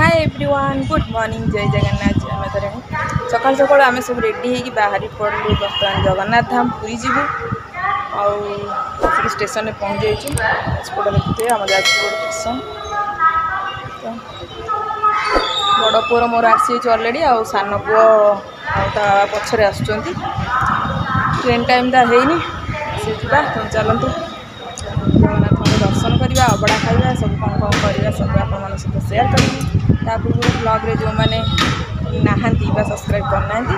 Hi everyone good morning जय जगन्नाथ जय माता रानी सकाल सकाल आम सब रेडी होगी बाहरी पड़ू बर्तमान जगन्नाथ धाम पूरी जीवु आसिक स्टेशन में पहुँच जाइए देखते आम जाजपुर स्टेशन बड़ पुअर मोर आसी अलरेडी आ सान पुओ पछरे आसुँच ट्रेन टाइम ता है तुम चलतु जगन्नाथ दर्शन करवा अबड़ा खाଇବା सब कौन कौन करवा सब आप सहित सेयार करी ब्लॉग जो मैंने नहांती सब्सक्राइब करना जल्दी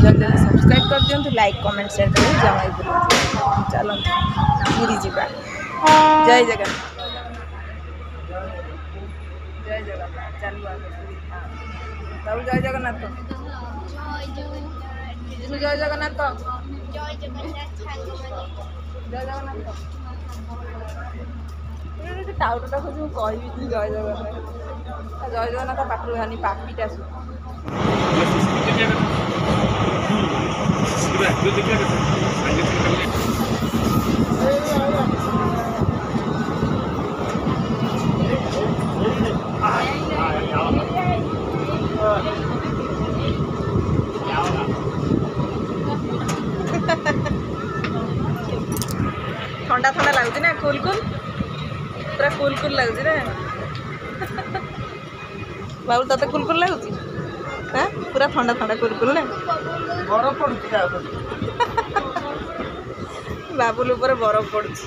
जल्दी सब्सक्राइब कर दिंतु लाइक कमेंट शेयर कर जमाई बुलाते चलते पूरी जीवा जय जगन्नाथ जय जगन्नाथ चलू सब जय जगन्नाथ जय जगन्नाथ जय जगन्नाथ टाउटा खोज कहि जय जगन्नाथ जय जगन्नाथ पाखु हानि पापिटा ठंडा ठंडा लगुच ना कूल कूल पूरा कूल कूल लगुच ना बाबू तते कूल कूल लगुच हाँ पूरा ठंडा ठंडा कूल कूल ना बरफ पड़ुच बाबुल ऊपर बरफ पड़ुच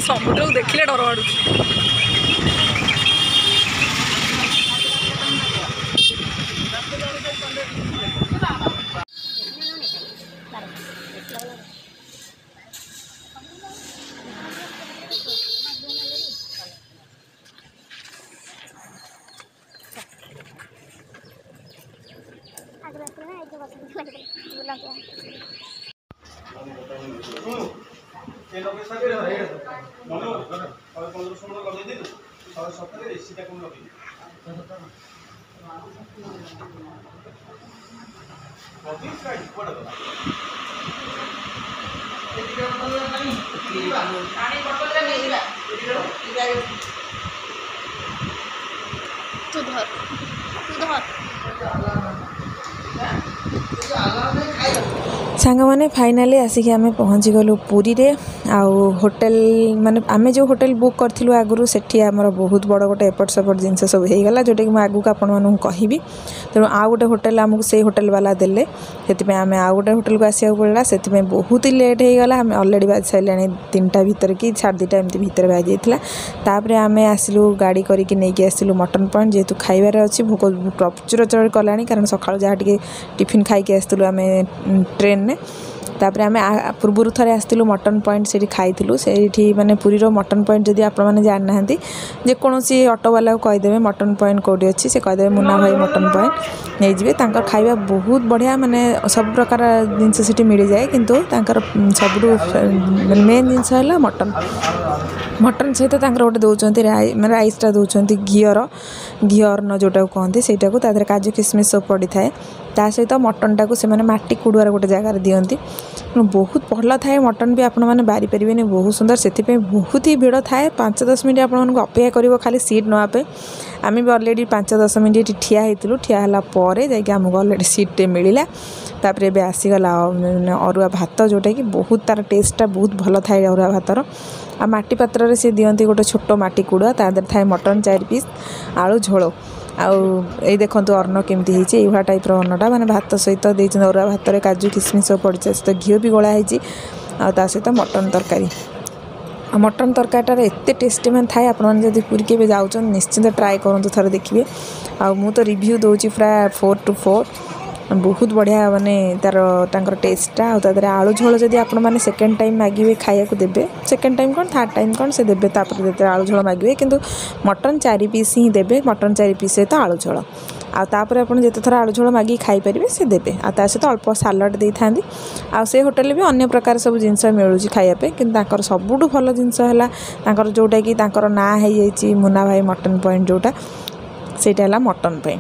समुद्र को देखिले डर माड़ू तू धर सांग मैंने फाइनाली आसिक आम पहुँची गलु पुरी रे आउ होटेल माने आमे जो होटेल बुक करथिलु आगुरु सेठी हमर बहुत बड़ गोटे एपट सेपट जिनस सब हो गला जोटा कि मैं आगु आपण मानू कहबी तेणु आउ गोटे होटेल आमको से होटेल वाला देले से आम आउ गोटे होटेल को आसिया पड़ा से बहुत ही लेट हो गला आम अलरेडी बाज सारे 3टा भितर कि 2:30 एमती भितर बाज जाइए तापर आम आसलु गाड़ी करके नहीं आसलु मटन पॉइंट जेहेतु खाइबार अच्छी भोक प्रचुर चढ़ कला कारण सकाल जहाँ टे टिफिन खाई आसलु आम ट्रेन में तापर आम पूर्व थे आसलु मटन पॉइंट से खाइलु से माने पुरी मटन पॉइंट जदि आप जानना जेकोसी ऑटो वाला को कहीदेवे मटन पॉइंट कौटी अच्छी से कहीदेवे मुन्ना भाई मटन पॉइंट नहीं जाए तांकर खाଇବା बहुत बढ़िया माने सब प्रकार जिनस से मिल जाए किंतु तांकर सब मेन जिनस है मटन सहित गोटे दौरान राइसटा दौरान घी अन्न जोटा कहते सहीटा को तादेह काजू किसमिश सब पड़ी थाए ता सहित मटन टाक से माटी कुड़ुआर गोटे जगार दिखती बहुत भल थाए मटन भी आपण मैंने बारी पारे बहुत सुंदर से बहुत ही भिड़ थाए 5-10 मिनट आपको अपेक्षा कर खाली सीट नापे आम भी अलरेडी 5-10 मिनट ठिया होती ठिया जाकि आमको अलरेडी सीटे मिलला तापर ए आसीगला अरुआ भात जोटा कि बहुत तार टेस्टा बहुत भल थाए अरुआ भातर आ माटी पात्र से दिखती गोटे छोट माटी कुड़ुआ तादेह थाए मटन 4 पीस आलू झोल आई देखो अन्न केमती है टाइप अन्नटा माने भात सहित अरुआ भात काजू किसमिश पड़ी सहित घी भी गोलाही आ सहित मटन तरकारी मटन तरकारीटार एत टेस्टी मैंने थाए आपड़ी पुरी के जाऊँ निश्चिंत ट्राए करूँ थे देखिए आ मु तो रिव्यू दूची पूरा 4 to 4 बहुत बढ़िया माने तार टेस्टा आदि आलू झोल जब आपण मैंने सेकेंड टाइम मागे खाया देवे सेकेंड टाइम कौन थर्ड टाइम कौन से देवे जो आलू झोल मागे कि मटन 4 पीस ही देवे मटन 4 पीस सहित आलू झोल आपर आप जिते थर आलू झोल मागे खाईपर से देवे आ सहित अल्प सालाड दे था से होटेल भी अन्य प्रकार सब जिनस मिलूँ खायापे कि सबुठ भल जिनस है जोटा कि ना है मुन्ना भाई मटन पॉइंट जोटा सेटा मटन पे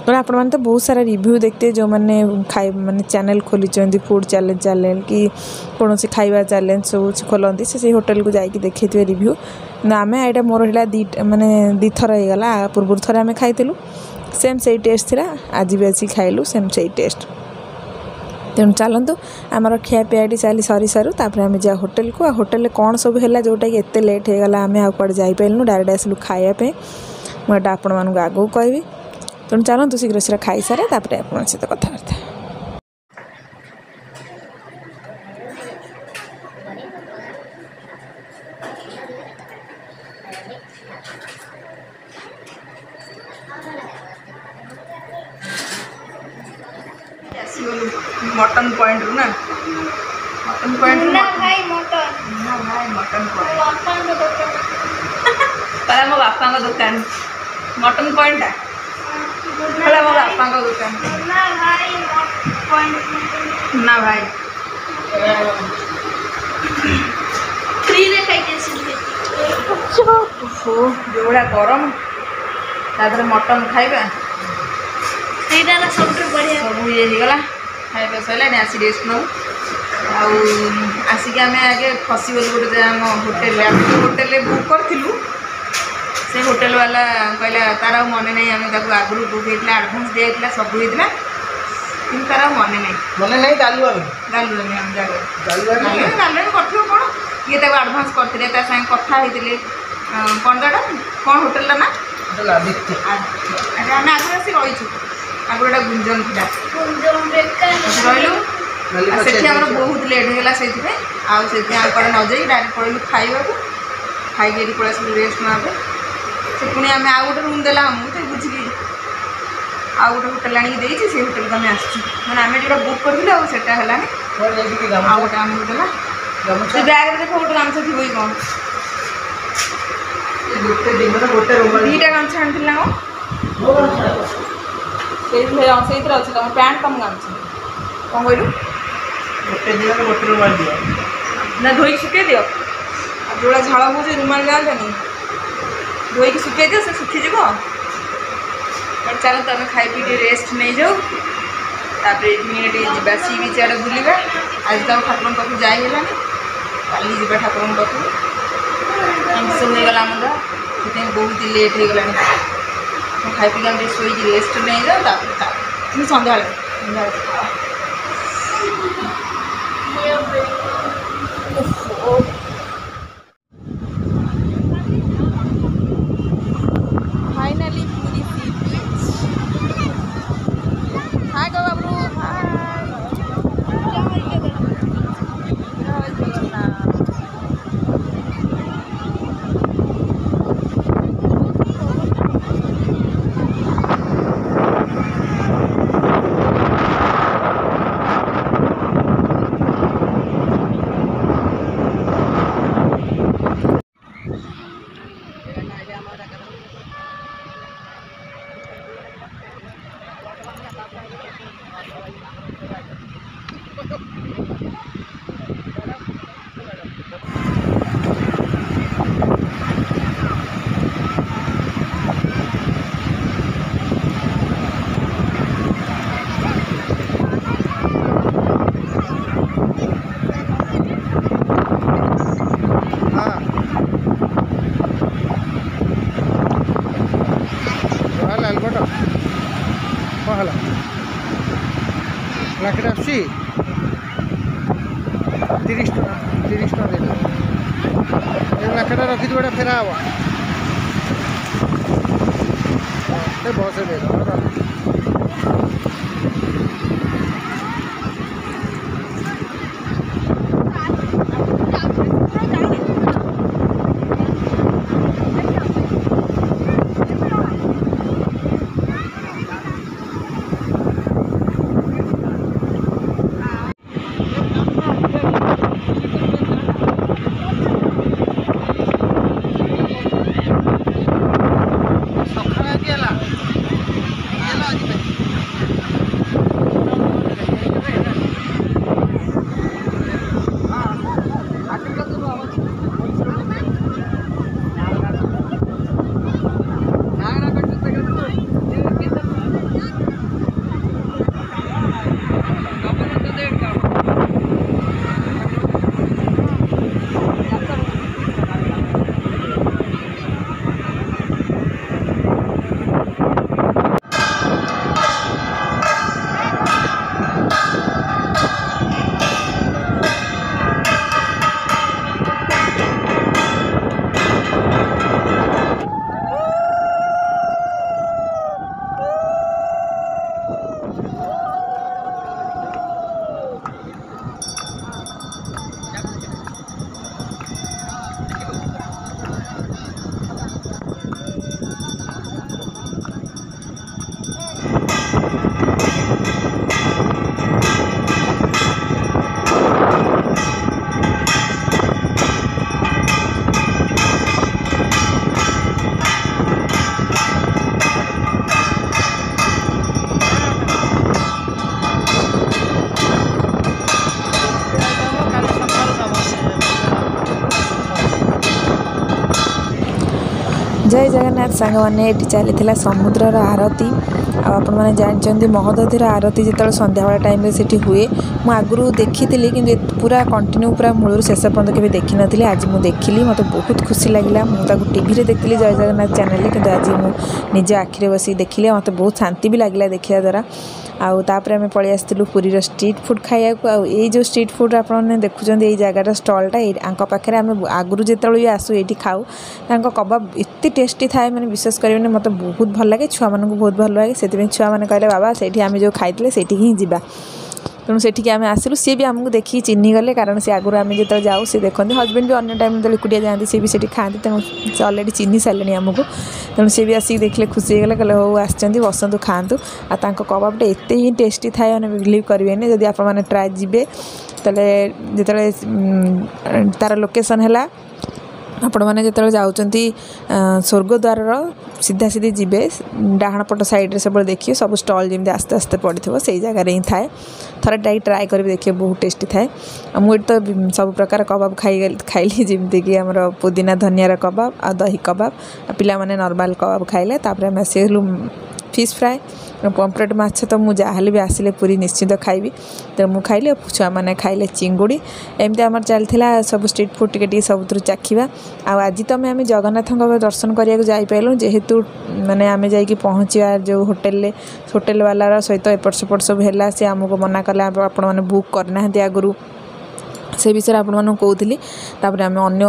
तो आपण मैंने तो बहुत सारा रिव्यू देखते जो मैंने खाई माने चैनल खोली फूड चैनल कि कौन सी खाଇବା चैलेंज सब खोलती से होटेल को जाकि देखते रिव्यू ना आम यहाँ मोर है माने दी थर हो गला पूर्व थर आम खाइलु सेम से टेस्ट थी आज भी अच्छी खाइलु सेम से टेस्ट तेणु चलतु आमर खियापियाटी चली सरी सारू तापर आम जा होटेल को होटेल कौन सब है जोटा कि एत लेट हो गला आम आड़े जापारू डायरेक्ट आसलु खायापे मुझे आपण मानक आगू कहबी तेणु चलतु शीघ्र शीघ्र खाई सारे तापर आप सहित कथबार्ता मटन पॉइंट ना मटन पॉइंट ना भाई मटन पॉइंट पहले मो बापा का दुकान मटन पॉइंट है पहले मो बापा का दुकान ना भाई फ्री रे खाई जो बड़ा गरम तादर मटन खाइबा सब सब ये गला खाଇବା सैलानी आसी रेस्ट नौ आसिक आम आगे फसीगलु गोटे आम होटेल होटेल बुक करूँ से होटेल वाला कहला तार मन नहीं आम आगुरी बुक होता आडभांस दिया सब होता कि तार मन नहीं गालुआ हम गालुआ कर कौन ये आडभांस करते कथा होते कौन दाटा कौन होटेल ना आम आगे आसी रहीचु आगु गोटे गुंजन था रही बहुत लेट होगा से कड़े न जाए डायरेक्ट पड़े खाइबा खाई पड़े रेस्ट नापे से पुणी आम आउ गोटे रूम देला आमको तो बुझिकी आउ गोटे होटेल आनी से होटेल को आम आसमें आम जो बुक करूँ आटा है आउ गोटे आमको देला से बैग देख गोटे गामछा थी कौन दुईटा गामछा आनी ना से तुम पैंट कम गामछा कौन कहलु गोटे दिन गोटे रुमाल दियो ना धोई सुखे दियो जो झाड़ हो रुमाल जानी धोई सुखे दियो से सुखीज चलो तुम खाई पी रेस्ट नहीं जाऊ जा सी बीच आड़े बुलवा आज तो ठाकुर पाखु जाइलानी काली जा ठाकुर पाखु सब हो गला से बहुत लेट हो गला खाई पी हम शोक रेस्ट नहीं जाऊ सन्ध्या फाइनली पूरी सी बीच हाय गो बाबू लाखेट आसी 30 टका देना लाखेटा रखी गोटे फेरा हम बस दे जगन्नाथ सांग मैंने ये चली समुद्रर आरती आपण मैंने जानते महोदधीर आरती जो संध्या बेला टाइम से हुए मुझे आगु देखी कि पूरा कंटिन्यू पूरा मूल शेष पर्यटन के देखी नी आज मुझे देखिली मत बहुत खुशी लगे मुझे टीवी देखी जय जगन्नाथ चैनल कि आज मुझे निज आखिरे बस देखिली मत बहुत शांति भी लगे देखा द्वारा आउे आम पलि आसलु पुरीर स्ट्रीट फूड खाया ये जो स्ट्रीट फूड आपने देखुं ये जगार स्टलटा पाखे आम आगु जो भी आसू ये खाऊ कबाब एत टेस्टी थाए मैंने विश्वास करेंगे मत बहुत भल लगे छुआ मानू बहुत भल लगे से छुआ मैंने कहले बाबा से आम जो खाई से ही जावा तेणु से आम आसलु सी भी आमको देखिए चिन्ह गले कारण से आगुरी आम जो जाऊँ सी देखते हजबैंड भी अन्य टाइम जो एकुटिया जाती सी भी से खाती तेणु से अलरेडी चिन्ह सारे आमको तेणु सी भी आसिक देखले खुशी होगले कहले हो आसचंदी बसंतु खातु आ कबाबटा एत ही टेस्टी थाए मैंने बिलीव करेंगे जदि आप ट्राए जी तेल जो तार लोकेशन है आपण मैंने जो जाऊँच स्वर्गद्वार सीधा सीधी जी डाण पट साइड सब देखिए सब स्टल जमी आस्ते आस्ते पड़े से जगार ही थाए थोड़ा टाइम ट्राए कर देखिए बहुत टेस्टी थाए मुझे तो सब प्रकार कबाब खाइली जमीक आम पुदीना धनियार कबाब आ दही कबाब पिला माने नॉर्मल कबाब खाइले तापर आम आसलु फिश फ्राए पम्पलेट माछ तो मुझे जहाँ भी आसिले पूरी निश्चित खाइबी तो मुझे खाइली छुआ मैंने खाइले चिंगुड़ी एमती आम चलता सब स्ट्रीट फूड टी सब चाखा आज तो आम जगन्नाथ दर्शन करने जापारू जेहेतु मैंने आम जा पहुँचा जो होटेल वालार सहित एपट सेपट सब है सी आमको मना कला आपण मैंने बुक करना आगुरी से विषय आपको कहूली आम अन्य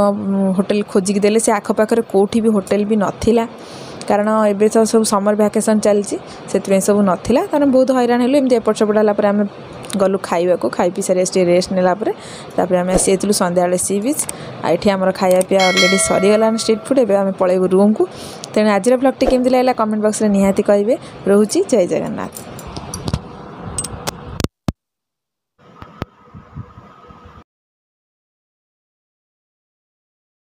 होटेल खोजिक देले से आखपाखे कौटी भी होटेल भी नाला कारण एबे तो सब समर वैकेशन चलती से सब नाला कारण बहुत हैरान हेलु एमती एपट सेपट है आम गलु खाइबा को खाई पी सारे रेस्ट नेलापर आम आसी संध्या सी बीच आईटी आम खाया पीया अलरेडी सरीगलान स्ट्रीट फूड एवं आम पलैबू रूम को तेणु आज ब्लॉगटी केमती लगा कमेंट बॉक्स में निहाती कहिबे। रोहुची जय जगन्नाथ।